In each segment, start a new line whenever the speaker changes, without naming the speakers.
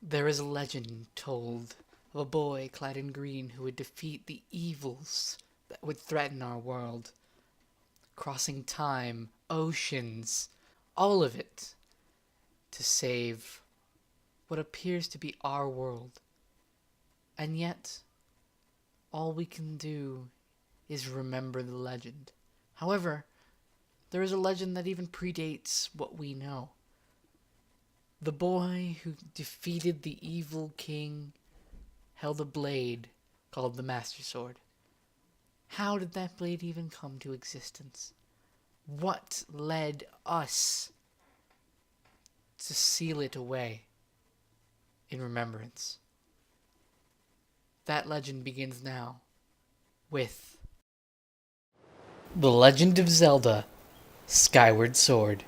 There is a legend told of a boy clad in green who would defeat the evils that would threaten our world, crossing time, oceans, all of it, to save what appears to be our world. And yet, all we can do is remember the legend. However, there is a legend that even predates what we know. The boy who defeated the evil king held a blade called the Master Sword. How did that blade even come to existence? What led us to seal it away in remembrance? That legend begins now with The Legend of Zelda, Skyward Sword.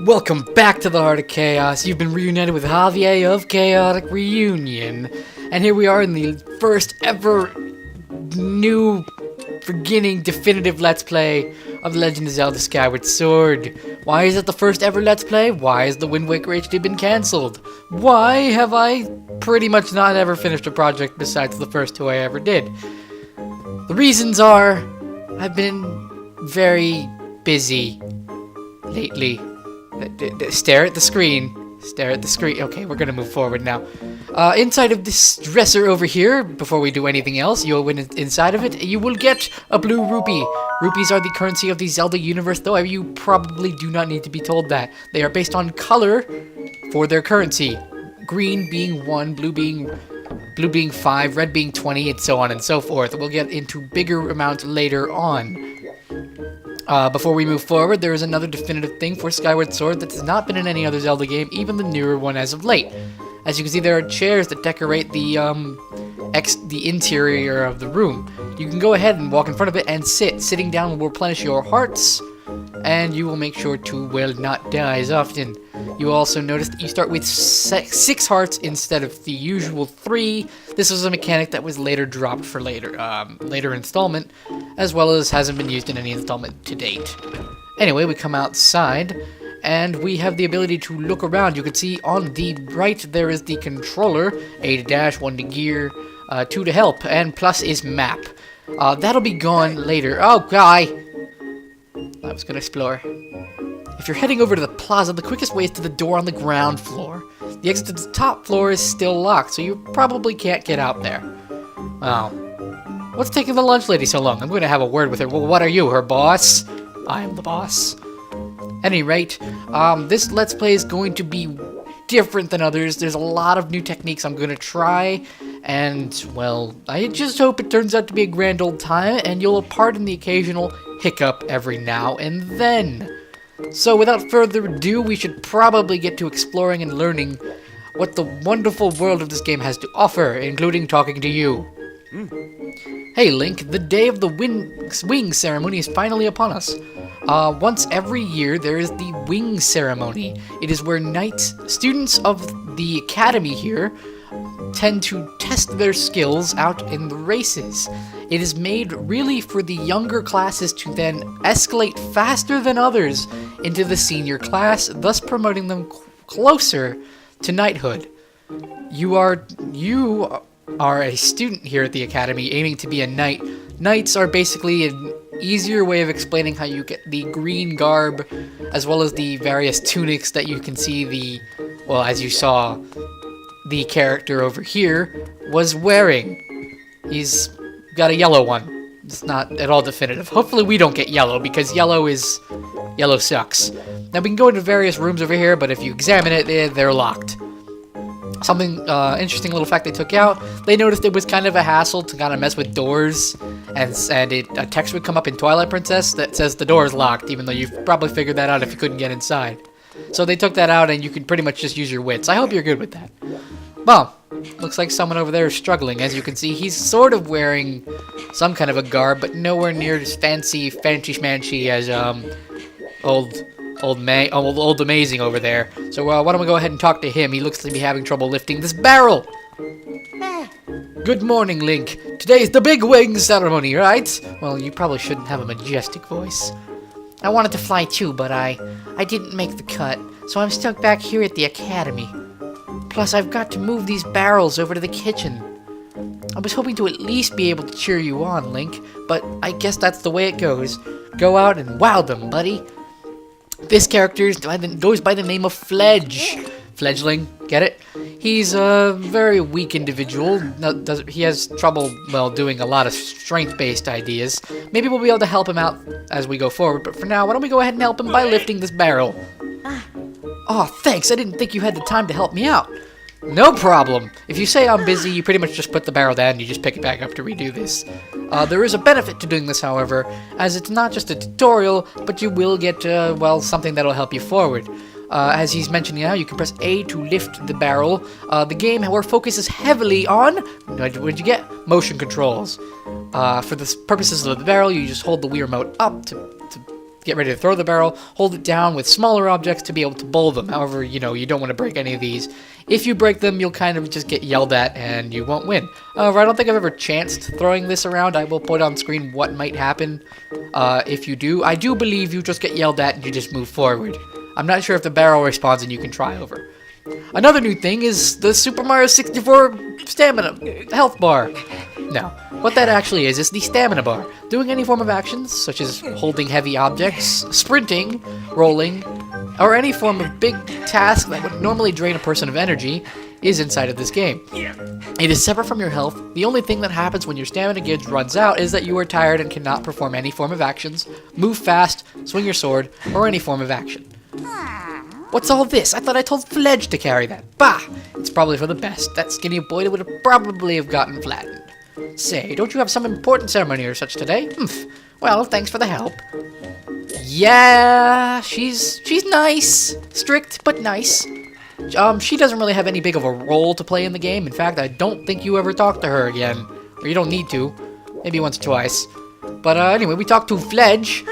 Welcome back to the Heart of Chaos. You've been reunited with Javier of Chaotic Reunion. And here we are in the first ever new beginning definitive Let's Play of The Legend of Zelda Skyward Sword. Why is it the first ever Let's Play? Why has the Wind Waker HD been cancelled? Why have I pretty much not ever finished a project besides the first two I ever did? The reasons are, I've been very busy lately. Stare at the screen. Stare at the screen. Okay, we're gonna move forward now. Inside of this dresser over here, before we do anything else, you'll win inside of it. You will get a blue rupee. Rupees are the currency of the Zelda universe, though you probably do not need to be told that. They are based on color for their currency. Green being 1, blue being 5, red being 20, and so on and so forth. We'll get into bigger amounts later on. Before we move forward, there is another definitive thing for Skyward Sword that has not been in any other Zelda game, even the newer one as of late. As you can see, there are chairs that decorate the interior of the room. You can go ahead and walk in front of it and sit. Sitting down will replenish your hearts, and you will make sure to, well, not die as often. You will also notice that you start with 6 hearts instead of the usual 3. This was a mechanic that was later dropped for later installment, as well as hasn't been used in any installment to date. Anyway, we come outside, and we have the ability to look around. You can see on the right there is the controller, A to dash, 1 to gear, 2 to help, and plus is map. That'll be gone later. Oh, guy! I was gonna explore. If you're heading over to the plaza, the quickest way is to the door on the ground floor. The exit to the top floor is still locked, so you probably can't get out there. Oh. What's taking the lunch lady so long? I'm going to have a word with her. Well, what are you, her boss? I am the boss. At any rate, this Let's Play is going to be different than others. There's a lot of new techniques I'm going to try, and, well, I just hope it turns out to be a grand old time, and you'll pardon the occasional hiccup every now and then. So, without further ado, we should probably get to exploring and learning what the wonderful world of this game has to offer, including talking to you. Hey Link, the day of the wing ceremony is finally upon us. Once every year, there is the wing ceremony. It is where students of the academy here tend to test their skills out in the races. It is made really for the younger classes to then escalate faster than others into the senior class, thus promoting them closer to knighthood. You are a student here at the academy aiming to be a knight. Knights are basically an easier way of explaining how you get the green garb, as well as the various tunics that you can see as you saw, the character over here was wearing. He's got a yellow one. It's not at all definitive. Hopefully we don't get yellow, because yellow sucks. Now we can go into various rooms over here, but if you examine it, they're locked. Something interesting little fact they took out, they noticed it was kind of a hassle to kind of mess with doors, and a text would come up in Twilight Princess that says the door is locked, even though you've probably figured that out if you couldn't get inside. So they took that out, and you could pretty much just use your wits. I hope you're good with that. Well, looks like someone over there is struggling. As you can see, he's sort of wearing some kind of a garb, but nowhere near as fancy schmancy as Old Amazing over there. So why don't we go ahead and talk to him? He looks to be having trouble lifting this barrel. Good morning, Link. Today's the big wing ceremony, right? Well, you probably shouldn't have a majestic voice. I wanted to fly too, but I didn't make the cut, so I'm stuck back here at the academy. Plus, I've got to move these barrels over to the kitchen. I was hoping to at least be able to cheer you on, Link, but I guess that's the way it goes. Go out and wow them, buddy. This character goes by the name of Fledge. Fledgling, get it? He's a very weak individual. He has trouble, doing a lot of strength-based ideas. Maybe we'll be able to help him out as we go forward, but for now, why don't we go ahead and help him by lifting this barrel? Oh, thanks. I didn't think you had the time to help me out. No problem. If you say I'm busy, you pretty much just put the barrel down and you just pick it back up to redo this. There is a benefit to doing this, however, as it's not just a tutorial, but you will get, something that'll help you forward. As he's mentioning now, you can press A to lift the barrel. The game, however, focuses heavily on, what did you get? Motion controls. For the purposes of the barrel, you just hold the Wii remote up to get ready to throw the barrel, hold it down with smaller objects to be able to bowl them. However, you don't want to break any of these. If you break them, you'll kind of just get yelled at and you won't win. However, I don't think I've ever chanced throwing this around. I will put on screen what might happen if you do. I do believe you just get yelled at and you just move forward. I'm not sure if the barrel responds and you can try over. Another new thing is the Super Mario 64 stamina health bar. No. What that actually is the stamina bar. Doing any form of actions, such as holding heavy objects, sprinting, rolling, or any form of big task that would normally drain a person of energy, is inside of this game. It is separate from your health. The only thing that happens when your stamina gauge runs out is that you are tired and cannot perform any form of actions, move fast, swing your sword, or any form of action. What's all this? I thought I told Fledge to carry that. Bah! It's probably for the best. That skinny boy would have probably have gotten flattened. Say, don't you have some important ceremony or such today? Humph. Well, thanks for the help. Yeah, she's nice. Strict, but nice. She doesn't really have any big of a role to play in the game. In fact, I don't think you ever talk to her again. Or you don't need to. Maybe once or twice. But anyway, we talked to Fledge.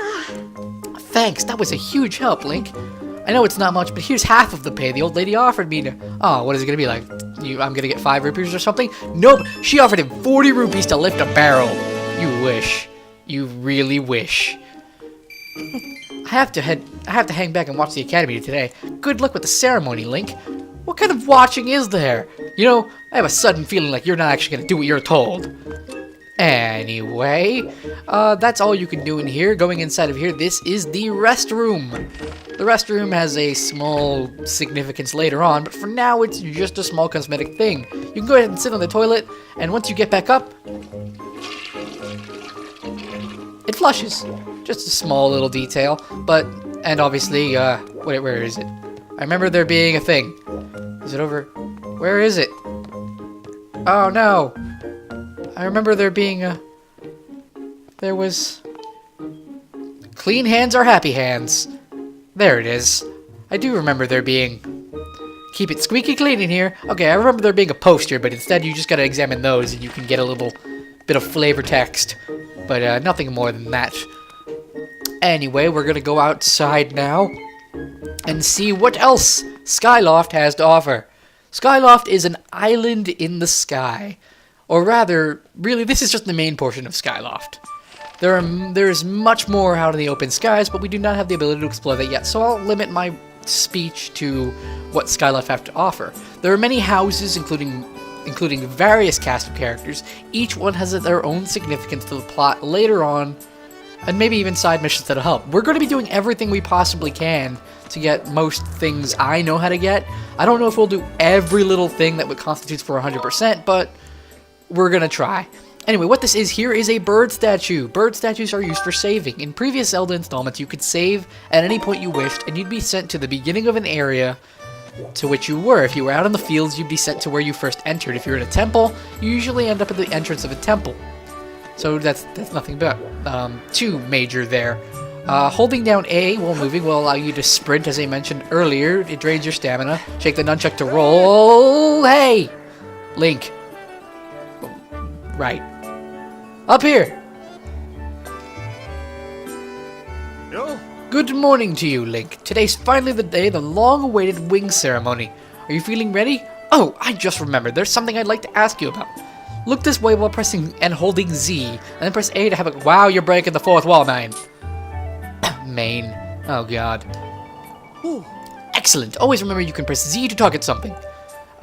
Thanks, that was a huge help, Link. I know it's not much, but here's half of the pay the old lady offered me to... Oh, what is it gonna be like? I'm gonna get 5 rupees or something? Nope, she offered him 40 rupees to lift a barrel. You wish. You really wish. I have to hang back and watch the academy today. Good luck with the ceremony, Link. What kind of watching is there? You know, I have a sudden feeling like you're not actually gonna do what you're told. Anyway, that's all you can do in here. Going inside of here, this is the restroom. The restroom has a small significance later on, but for now it's just a small cosmetic thing. You can go ahead and sit on the toilet, and once you get back up, it flushes. Just a small little detail, and obviously, where is it? I remember there being a thing. Is it over? Where is it? Oh no! I remember there being there was... Clean hands are happy hands. There it is. I do remember there being... Keep it squeaky clean in here. Okay, I remember there being a poster, but instead you just gotta examine those and you can get a little bit of flavor text. But nothing more than that. Anyway, we're gonna go outside now and see what else Skyloft has to offer. Skyloft is an island in the sky. Or rather, really, this is just the main portion of Skyloft. There is much more out in the open skies, but we do not have the ability to explore that yet, so I'll limit my speech to what Skyloft have to offer. There are many houses, including various cast of characters. Each one has their own significance to the plot later on, and maybe even side missions that'll help. We're going to be doing everything we possibly can to get most things I know how to get. I don't know if we'll do every little thing that would constitute for 100%, but we're gonna try. Anyway, what this is here is a bird statue. Bird statues are used for saving. In previous Zelda installments, you could save at any point you wished, and you'd be sent to the beginning of an area to which you were. If you were out in the fields, you'd be sent to where you first entered. If you're in a temple, you usually end up at the entrance of a temple. So that's nothing but too major there. Holding down A while moving will allow you to sprint, as I mentioned earlier. It drains your stamina. Shake the nunchuck to roll. Hey! Link. Right. Up here!
Yo.
Good morning to you, Link. Today's finally the day, the long-awaited wing ceremony. Are you feeling ready? Oh, I just remembered. There's something I'd like to ask you about. Look this way while pressing and holding Z, and then press A to have a... Wow, you're breaking the fourth wall, man. Main. Oh, God.
Ooh.
Excellent. Always remember you can press Z to target something.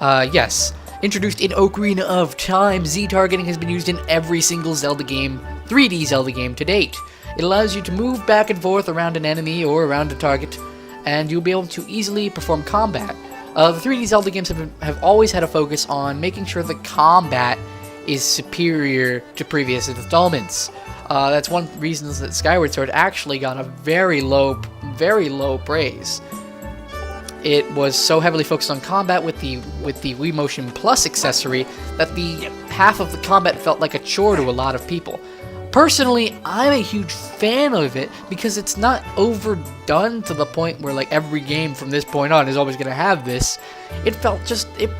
Yes. Introduced in Ocarina of Time, Z targeting has been used in every single Zelda game, 3D Zelda game to date. It allows you to move back and forth around an enemy or around a target, and you'll be able to easily perform combat. The 3D Zelda games have always had a focus on making sure the combat is superior to previous installments. That's one reason that Skyward Sword actually got a very low praise. It was so heavily focused on combat with the Wii Motion Plus accessory that the half of the combat felt like a chore to a lot of people. Personally, I'm a huge fan of it because it's not overdone to the point where like every game from this point on is always going to have this. It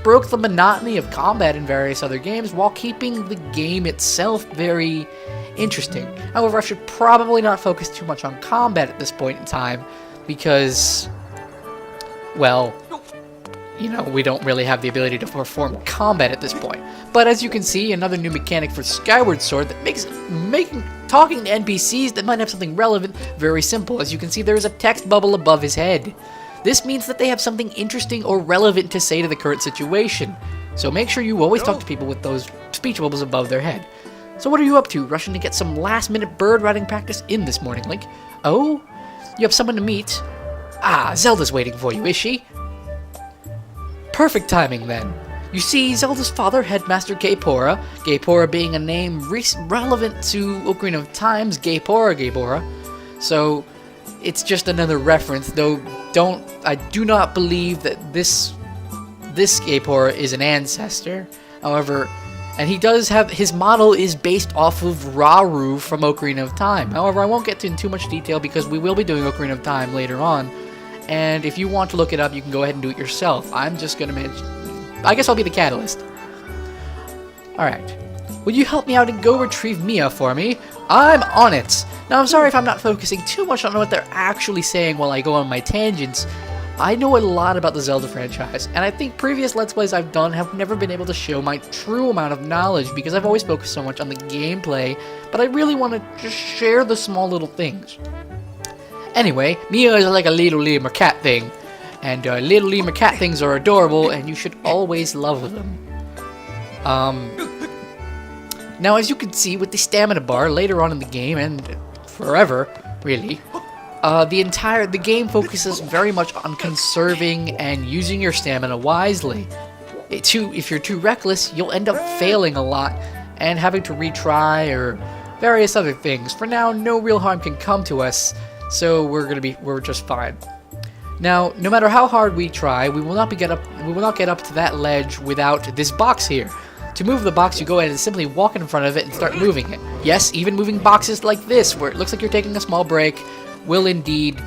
broke the monotony of combat in various other games while keeping the game itself very interesting. However, I should probably not focus too much on combat at this point in time because, well, you know, we don't really have the ability to perform combat at this point. But as you can see, another new mechanic for Skyward Sword that makes talking to NPCs that might have something relevant very simple. As you can see, there is a text bubble above his head. This means that they have something interesting or relevant to say to the current situation. So make sure you always talk to people with those speech bubbles above their head. So what are you up to? Rushing to get some last-minute bird riding practice in this morning, Link? Oh? You have someone to meet? Ah, Zelda's waiting for you, is she? Perfect timing, then. You see, Zelda's father, Headmaster Gaepora, Gaepora being a name relevant to Ocarina of Time's Gaepora. So, it's just another reference, though I do not believe that this Gaepora is an ancestor. However, and he does have, his model is based off of Rauru from Ocarina of Time. However, I won't get into too much detail because we will be doing Ocarina of Time later on. And if you want to look it up, you can go ahead and do it yourself. I'm just going to mention, I guess I'll be the catalyst. Alright. Will you help me out and go retrieve Mia for me? I'm on it! Now, I'm sorry if I'm not focusing too much on what they're actually saying while I go on my tangents. I know a lot about the Zelda franchise, and I think previous Let's Plays I've done have never been able to show my true amount of knowledge because I've always focused so much on the gameplay, but I really want to just share the small little things. Anyway, Mia is like a little lemur cat thing, and little lemur cat things are adorable, and you should always love them. Now, as you can see with the stamina bar later on in the game, and forever, really, the game focuses very much on conserving and using your stamina wisely. If you're too reckless, you'll end up failing a lot and having to retry or various other things. For now, no real harm can come to us, so we're just fine. Now, no matter how hard we try, we will not get up to that ledge without this box here. To move the box, you go ahead and simply walk in front of it and start moving it. Yes, even moving boxes like this, where it looks like you're taking a small break, will indeed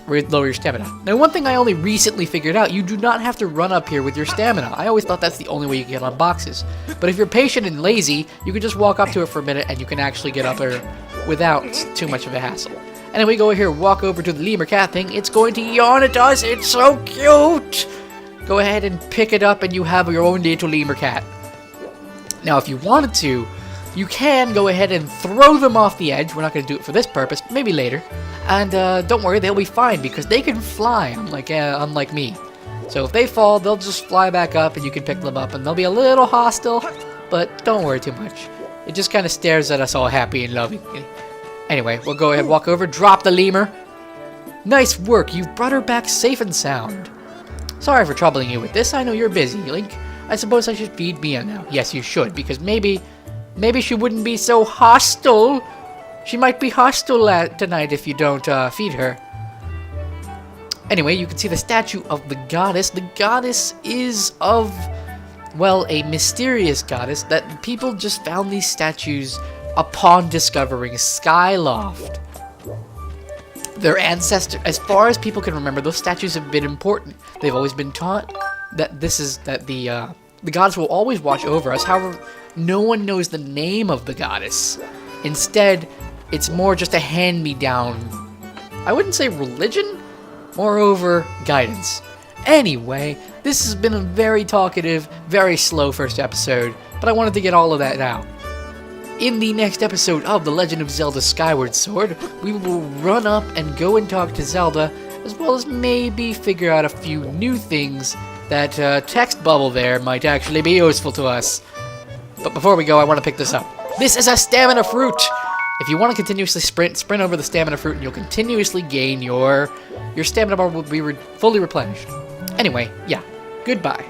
lower your stamina. Now, one thing I only recently figured out, you do not have to run up here with your stamina. I always thought that's the only way you can get on boxes. But if you're patient and lazy, you can just walk up to it for a minute and you can actually get up there without too much of a hassle. Anyway, go here, walk over to the lemur cat thing. It's going to yawn at us. It's so cute. Go ahead and pick it up and you have your own little lemur cat. Now, if you wanted to, you can go ahead and throw them off the edge. We're not going to do it for this purpose, maybe later. And don't worry, they'll be fine because they can fly, unlike me. So if they fall, they'll just fly back up and you can pick them up. And they'll be a little hostile, but don't worry too much. It just kind of stares at us all happy and loving. Anyway, we'll go ahead, walk over, drop the lemur. Nice work, you've brought her back safe and sound. Sorry for troubling you with this, I know you're busy, Link. I suppose I should feed Mia now. Yes, you should, because maybe she wouldn't be so hostile. She might be hostile tonight if you don't feed her. Anyway, you can see the statue of the goddess. The goddess is of, well, a mysterious goddess that people just found these statues upon discovering Skyloft. Their ancestor, as far as people can remember, those statues have been important. They've always been taught that the goddess will always watch over us. However, no one knows the name of the goddess. Instead, it's more just a hand-me-down, I wouldn't say religion, moreover, guidance. Anyway, this has been a very talkative, very slow first episode, but I wanted to get all of that out. In the next episode of The Legend of Zelda Skyward Sword, we will run up and go and talk to Zelda, as well as maybe figure out a few new things that text bubble there might actually be useful to us. But before we go, I want to pick this up. This is a stamina fruit! If you want to continuously sprint over the stamina fruit and you'll continuously gain your stamina bar will be fully replenished. Anyway, yeah, goodbye.